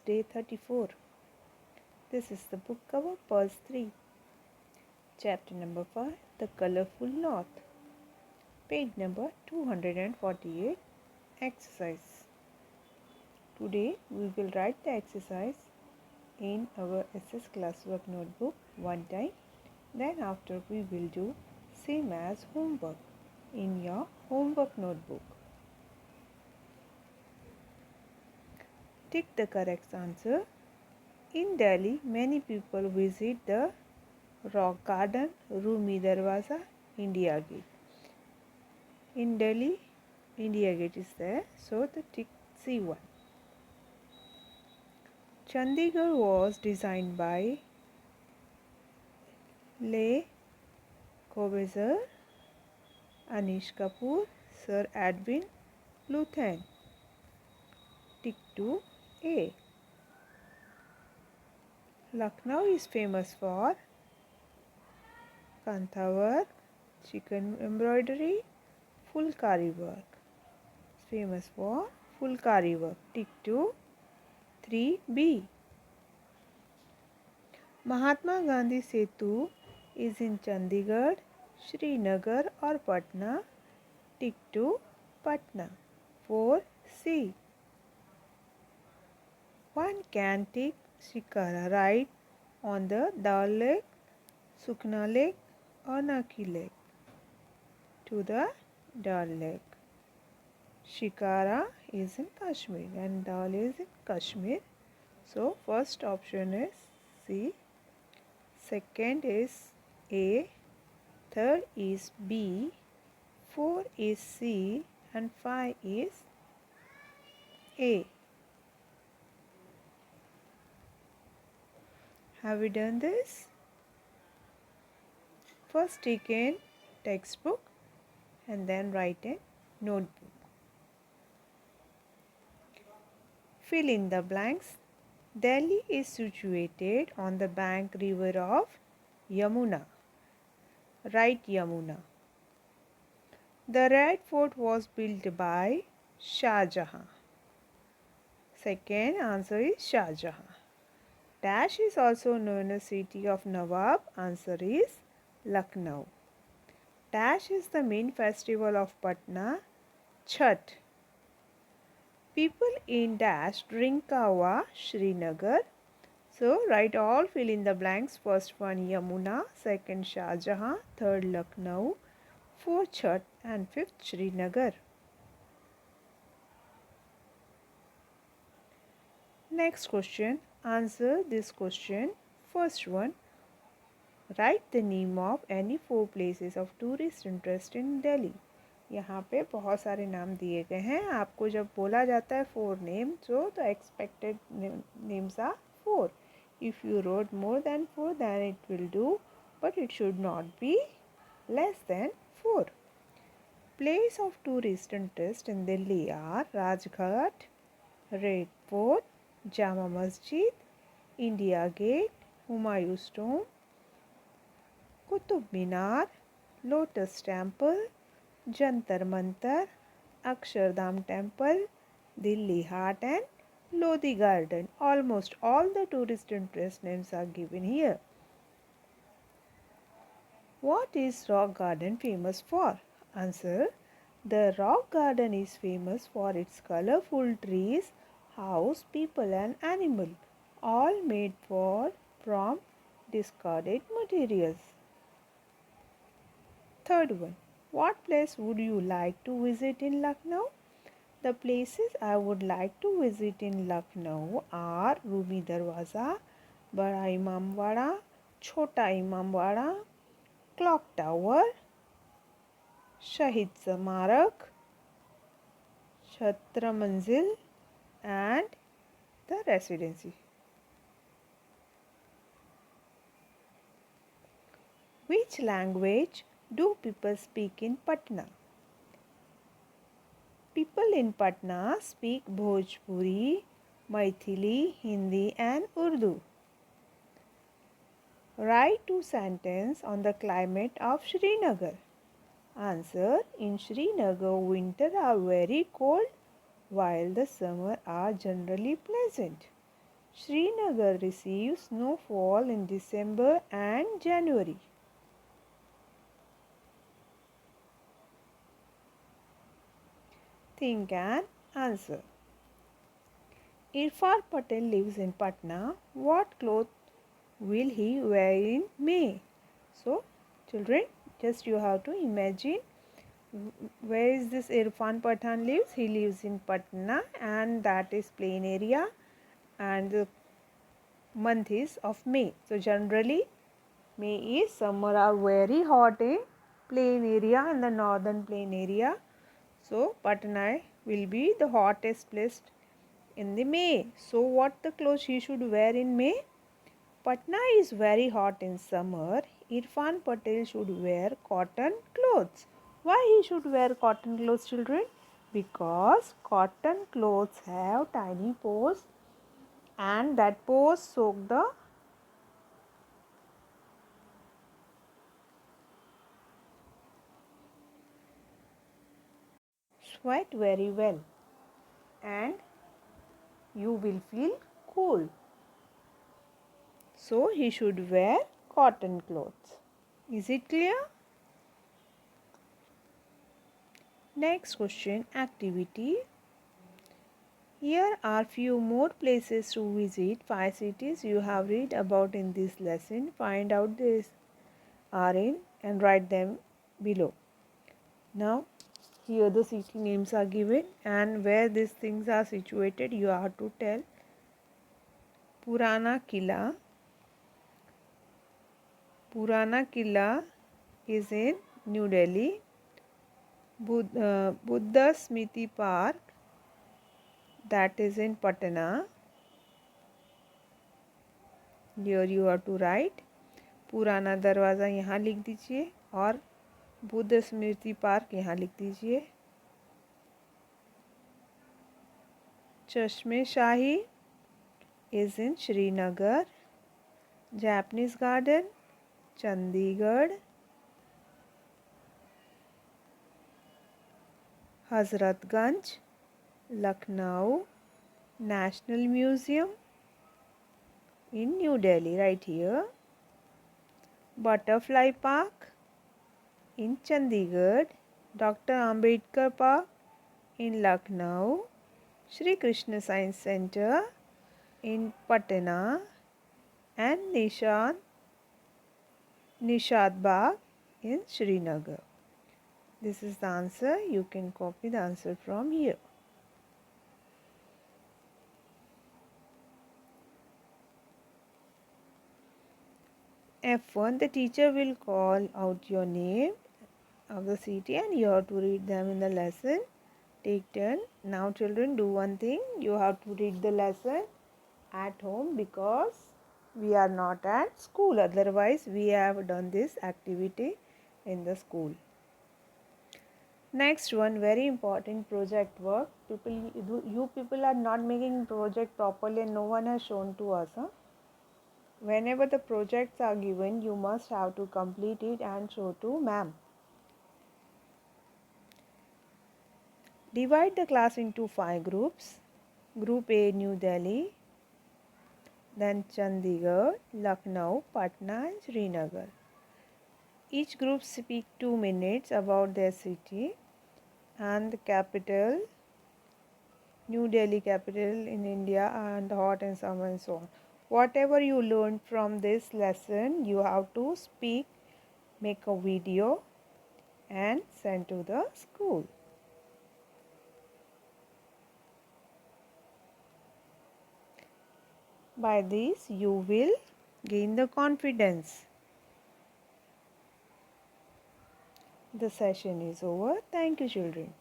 day 34. This is the book cover, Pulse 3. Chapter number 5, The Colorful North. Page number 248, Exercise. Today we will write the exercise in our SS classwork notebook one time. Then after we will do same as homework in your homework notebook. Tick the correct answer. In Delhi, many people visit the Rock Garden, Rumi Darwaza, India Gate. In Delhi, India Gate is there, so the tick C1. Chandigarh was designed by Le Corbusier, Anish Kapoor, Sir Edwin Lutyens. Tick 2A. Lucknow is famous for kantha work, chicken embroidery, fulkari work. It's famous for fulkari work. Tick 3B. Mahatma Gandhi Setu is in Chandigarh, Srinagar or Patna. Tick 2 Patna. 4C. One can take Shikara ride on the Dal Lake, Sukna Lake or Naki Lake. To the Dal Lake. Shikara is in Kashmir and Dal is in Kashmir. So first option is C. Second is A. Third is B. 4 is C and 5 is A. Have we done this? First take in textbook and then write in notebook. Fill in the blanks. Delhi is situated on the bank river of Yamuna. Write Yamuna. The Red Fort was built by Shah Jahan. Second answer is Shah Jahan. Dash is also known as city of Nawab. Answer is Lucknow. Dash is the main festival of Patna, Chhath. People in Dash drink kahwa, Srinagar. So write all, fill in the blanks. First one Yamuna, second Shah Jahan, third Lucknow, fourth Chhath and fifth Srinagar. Next question. Answer this question. First one. Write the name of any 4 places of tourist interest in Delhi. यहाँ पे बहुत सारे नाम दिए गए हैं. आपको जब बोला जाता है 4 नेम तो expected names are 4. If you wrote more than 4 then it will do, but it should not be less than 4. Place of tourist interest in Delhi are Rajghat, Red Fort, Jama Masjid, India Gate, Humayun's Tomb, Qutub Minar, Lotus Temple, Jantar Mantar, Akshardham Temple, Delhi Hat and Lodi Garden. Almost all the tourist interest names are given here. What is Rock Garden famous for? Answer. The Rock Garden is famous for its colorful trees, house, people and animal, all made from discarded materials. Third one. What place would you like to visit in Lucknow? The places I would like to visit in Lucknow are Rumi Darwaza, Bada Imamwada, Chota Imamwada, Clock Tower, Shahid Samarak, Chhatra Manzil and the Residency. Which language do people speak in Patna? People in Patna speak Bhojpuri, Maithili, Hindi and Urdu. Write 2 sentences on the climate of Srinagar. Answer. In Srinagar, winter are very cold while the summer are generally pleasant. Srinagar receives snowfall in December and January. Think and answer. Irfan Patel lives in Patna. What clothes will he wear in May? So, children, just you have to imagine where is this Irfan Pathan lives. He lives in Patna, and that is plain area, and the month is of May. So, generally May is summer are very hot in plain area and the northern plain area. So, Patna will be the hottest place in the May. So, what the clothes he should wear in May? Patna is very hot in summer. Irfan Patel should wear cotton clothes. Why he should wear cotton clothes, children? Because cotton clothes have tiny pores, and that pores soak the sweat very well, and you will feel cool. So he should wear cotton clothes. Is it clear? Next question, activity. Here are few more places to visit. 5 cities you have read about in this lesson. Find out these are in and write them below. Now here the city names are given and where these things are situated you have to tell. Purana Killa. Purana Killa is in New Delhi. Buddha Smriti Park, that is in Patna. Here you have to write पुराना दरवाज़ा यहाँ लिख दीजिए और बुद्ध स्मृति park यहाँ लिख दीजिए. चश्मे शाही is in Srinagar. Japanese Garden, Chandigarh. Hazratganj, Lucknow. National Museum in New Delhi, right here. Butterfly Park in Chandigarh. Dr. Ambedkar Park in Lucknow. Shri Krishna Science Center in Patna, and Nishad Bagh in Srinagar. This is the answer. You can copy the answer from here. F1, the teacher will call out your name of the city and you have to read them in the lesson. Take turn. Now children, do one thing. You have to read the lesson at home because we are not at school. Otherwise, we have done this activity in the school. Next one, very important, project work. You people are not making project properly and no one has shown to us. Whenever the projects are given, you must have to complete it and show to ma'am. Divide the class into 5 groups. Group A, New Delhi, then Chandigarh, Lucknow, Patna and Srinagar. Each group speak 2 minutes about their city and the capital, New Delhi capital in India, and hot and summer and so on. Whatever you learned from this lesson, you have to speak, make a video and send to the school. By this, you will gain the confidence. The session is over. Thank you, children.